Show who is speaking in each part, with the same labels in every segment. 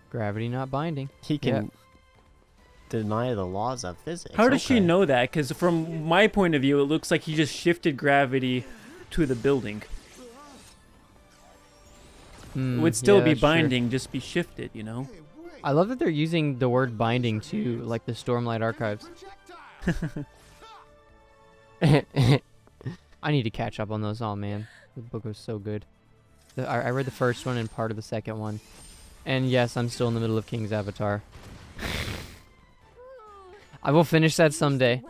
Speaker 1: Gravity not binding.
Speaker 2: He can deny the laws of physics.
Speaker 3: How does she know that? Because from my point of view, it looks like he just shifted gravity to the building. It would still be binding, just be shifted, you know?
Speaker 1: I love that they're using the word binding too, like the Stormlight Archives. I need to catch up on those. Oh man, the book was so good. I read the first one and part of the second one. And yes, I'm still in the middle of King's Avatar. I will finish that someday.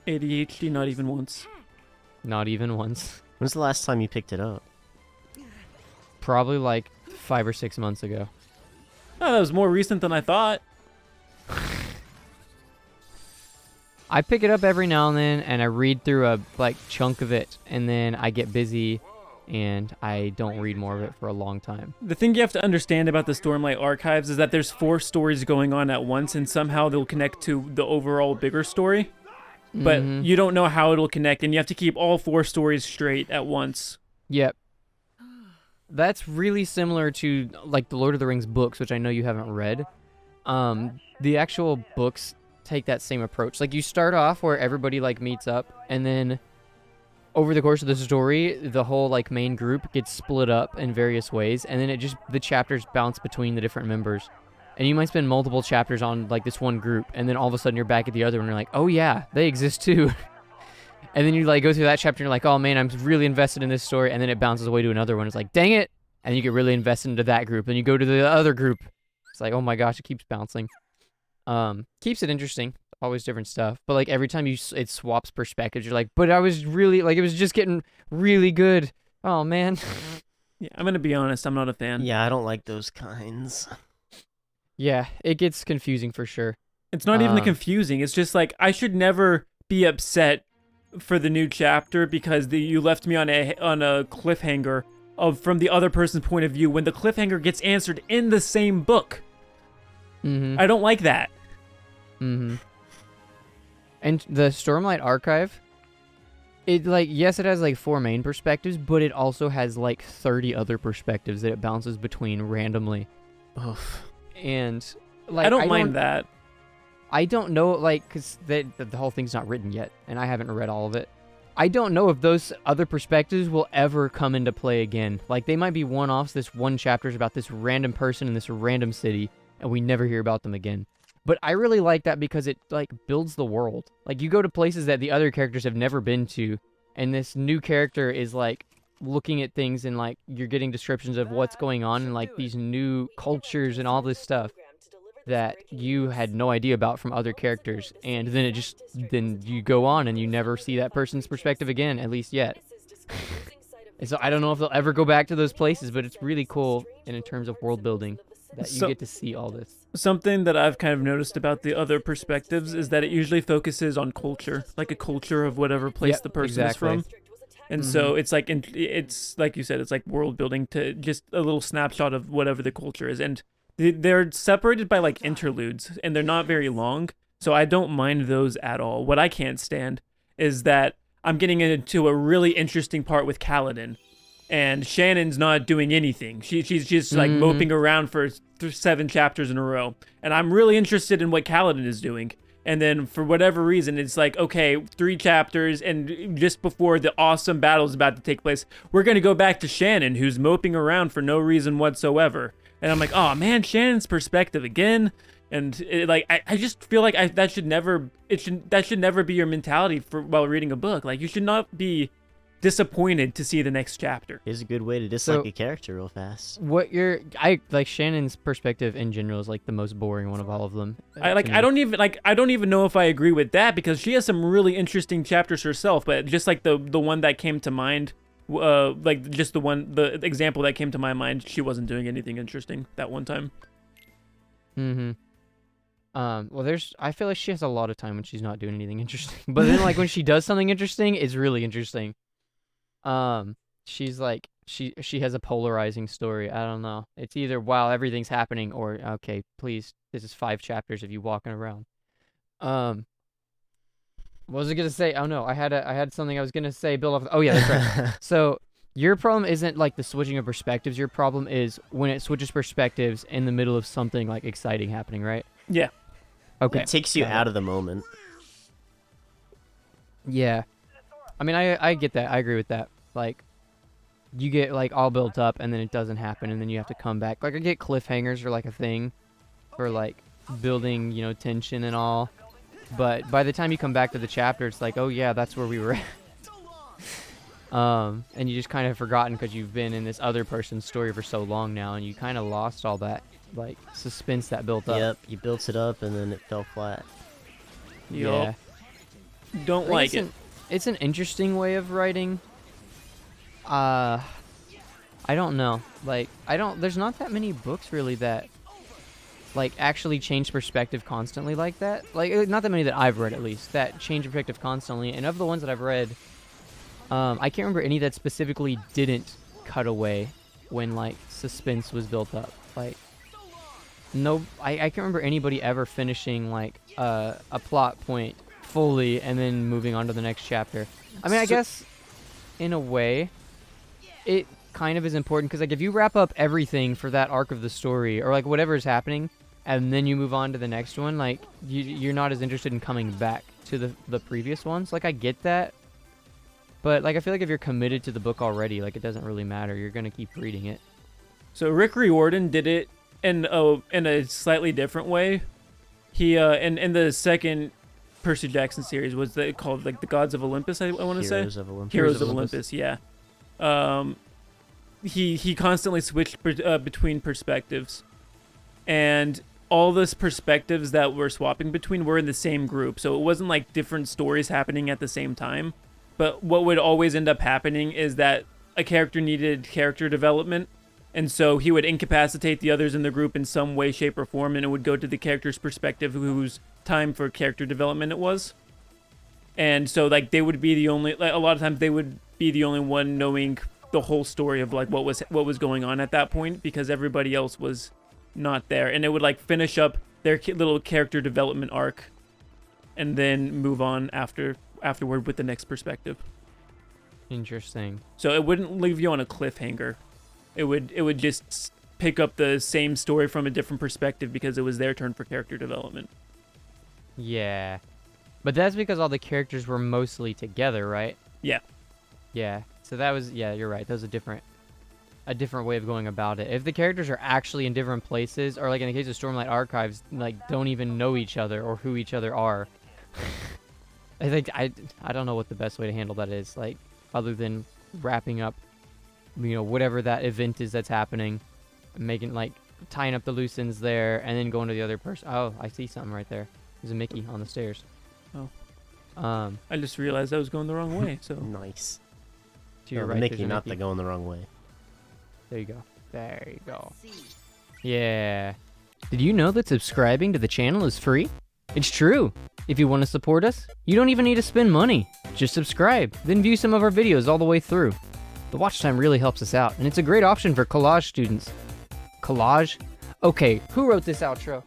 Speaker 3: ADHD, not even once.
Speaker 1: Not even once.
Speaker 2: When's the last time you picked it up?
Speaker 1: Probably like 5 or 6 months ago.
Speaker 3: Oh, that was more recent than I thought.
Speaker 1: I pick it up every now and then, and I read through a chunk of it, and then I get busy, and I don't read more of it for a long time.
Speaker 3: The thing you have to understand about the Stormlight Archives is that there's 4 stories going on at once, and somehow they'll connect to the overall bigger story. But you don't know how it'll connect, and you have to keep all 4 stories straight at once.
Speaker 1: Yep. That's really similar to like the Lord of the Rings books, which I know you haven't read. The actual books take that same approach. Like you start off where everybody like meets up, and then over the course of the story, the whole like main group gets split up in various ways, and then the chapters bounce between the different members. And you might spend multiple chapters on like this one group, and then all of a sudden you're back at the other one, and you're like, oh yeah, they exist too. And then you like go through that chapter and you're like, oh man, I'm really invested in this story, and then it bounces away to another one. It's like, dang it. And you get really invested into that group, and you go to the other group. It's like, oh my gosh, it keeps bouncing. Keeps it interesting. Always different stuff. But like every time it swaps perspectives, you're like, but I was really like, it was just getting really good. Oh man.
Speaker 3: Yeah, I'm gonna be honest, I'm not a fan.
Speaker 2: Yeah, I don't like those kinds.
Speaker 1: Yeah, it gets confusing for sure.
Speaker 3: It's not even the confusing. It's just like, I should never be upset for the new chapter because you left me on a cliffhanger from the other person's point of view when the cliffhanger gets answered in the same book. I don't like that.
Speaker 1: And the Stormlight Archive, it like, yes, it has like 4 main perspectives, but it also has like 30 other perspectives that it bounces between randomly.
Speaker 2: Ugh.
Speaker 1: And like,
Speaker 3: I don't mind that.
Speaker 1: I don't know, like, because the whole thing's not written yet, and I haven't read all of it. I don't know if those other perspectives will ever come into play again. Like, they might be one-offs. This one chapter is about this random person in this random city, and we never hear about them again. But I really like that because it, like, builds the world. Like, you go to places that the other characters have never been to, and this new character is, like, looking at things, and, like, you're getting descriptions of what's going on, and, like, these new cultures and all this stuff that you had no idea about from other characters, and then then you go on and you never see that person's perspective again, at least yet. And so I don't know if they'll ever go back to those places, but it's really cool in terms of world building that you get to see all this.
Speaker 3: Something that I've kind of noticed about the other perspectives is that it usually focuses on culture, like a culture of whatever place the person is from. And so it's like you said, it's like world building to just a little snapshot of whatever the culture is. And they're separated by like interludes, and they're not very long, so I don't mind those at all. What I can't stand is that I'm getting into a really interesting part with Kaladin, and Shannon's not doing anything. She's just like moping around for 7 chapters in a row, and I'm really interested in what Kaladin is doing. And then for whatever reason, it's like, okay, 3 chapters, and just before the awesome battle is about to take place, we're going to go back to Shannon, who's moping around for no reason whatsoever. And I'm like, oh man, Shannon's perspective again. And I just feel like that should never be your mentality while reading a book. Like, you should not be disappointed to see the next chapter.
Speaker 2: Here's a good way to dislike a character real fast.
Speaker 1: I like Shannon's perspective in general is like the most boring one of all of them.
Speaker 3: I don't even know if I agree with that, because she has some really interesting chapters herself, but just like the one that came to mind, the example that came to my mind, she wasn't doing anything interesting that one time.
Speaker 1: Well, I feel like she has a lot of time when she's not doing anything interesting. But then, like, when she does something interesting, it's really interesting. She's like, she has a polarizing story. I don't know. It's either, wow, everything's happening, or, okay, please, this is 5 chapters of you walking around. What was I gonna say? Oh no, I had something I was gonna say. Build off. Oh yeah, that's right. So Your problem isn't like the switching of perspectives. Your problem is when it switches perspectives in the middle of something like exciting happening, right?
Speaker 3: Yeah.
Speaker 1: Okay.
Speaker 2: It takes you out of the moment.
Speaker 1: Yeah. I mean, I get that. I agree with that. Like, you get like all built up and then it doesn't happen and then you have to come back. Like, I get cliffhangers are like a thing for like building, you know, tension and all. But by the time you come back to the chapter, it's like, oh yeah, that's where we were at. And you just kind of forgotten because you've been in this other person's story for so long now, and you kind of lost all that like suspense that built up.
Speaker 2: Yep, you built it up and then it fell flat.
Speaker 1: Yeah.
Speaker 3: Don't like it.
Speaker 1: It's an interesting way of writing. I don't know. Like, there's not that many books really that like actually change perspective constantly like that. Like, not that many that I've read at least that change perspective constantly. And of the ones that I've read, I can't remember any that specifically didn't cut away when like suspense was built up. Like, no, I can't remember anybody ever finishing like a plot point fully and then moving on to the next chapter. I mean, I guess in a way, it kind of is important because like if you wrap up everything for that arc of the story or like whatever is happening, and then you move on to the next one, like you're not as interested in coming back to the previous ones. Like, I get that. But, like, I feel like if you're committed to the book already, like, it doesn't really matter. You're going to keep reading it.
Speaker 3: So Rick Riordan did it in a slightly different way. He, in the second Percy Jackson series, was called, like, the Gods of Olympus, I want to say?
Speaker 2: Heroes of Olympus.
Speaker 3: Heroes of Olympus, yeah. He constantly switched between perspectives. And all those perspectives that we're swapping between were in the same group. So it wasn't, like, different stories happening at the same time. But what would always end up happening is that a character needed character development, and so he would incapacitate the others in the group in some way, shape, or form, and it would go to the character's perspective whose time for character development it was. And so, like, they would be the only, like, a lot of times they would be the only one knowing the whole story of, like, what was going on at that point, because everybody else was not there. And it would, like, finish up their little character development arc, and then move on afterward with the next perspective.
Speaker 1: Interesting.
Speaker 3: So it wouldn't leave you on a cliffhanger. It would just pick up the same story from a different perspective because it was their turn for character development.
Speaker 1: Yeah. But that's because all the characters were mostly together, right?
Speaker 3: Yeah.
Speaker 1: Yeah. So that was, yeah, you're right. That was a different way of going about it. If the characters are actually in different places, or like in the case of Stormlight Archives, like don't even know each other or who each other are. I think I don't know what the best way to handle that is, like, other than wrapping up, you know, whatever that event is that's happening, making, like, tying up the loose ends there, and then going to the other person. Oh, I see something right there. There's a Mickey on the stairs.
Speaker 3: Oh.
Speaker 1: I
Speaker 3: just realized I was going the wrong way, so.
Speaker 2: Nice.
Speaker 1: To your
Speaker 2: No,
Speaker 1: right,
Speaker 2: Mickey,
Speaker 1: there's a
Speaker 2: not
Speaker 1: Mickey.
Speaker 2: the going the wrong way.
Speaker 1: There you go. There you go. Yeah. Did you know that subscribing to the channel is free? It's true. If you want to support us, you don't even need to spend money. Just subscribe, then view some of our videos all the way through. The watch time really helps us out, and it's a great option for collage students. Collage? Okay, who wrote this outro?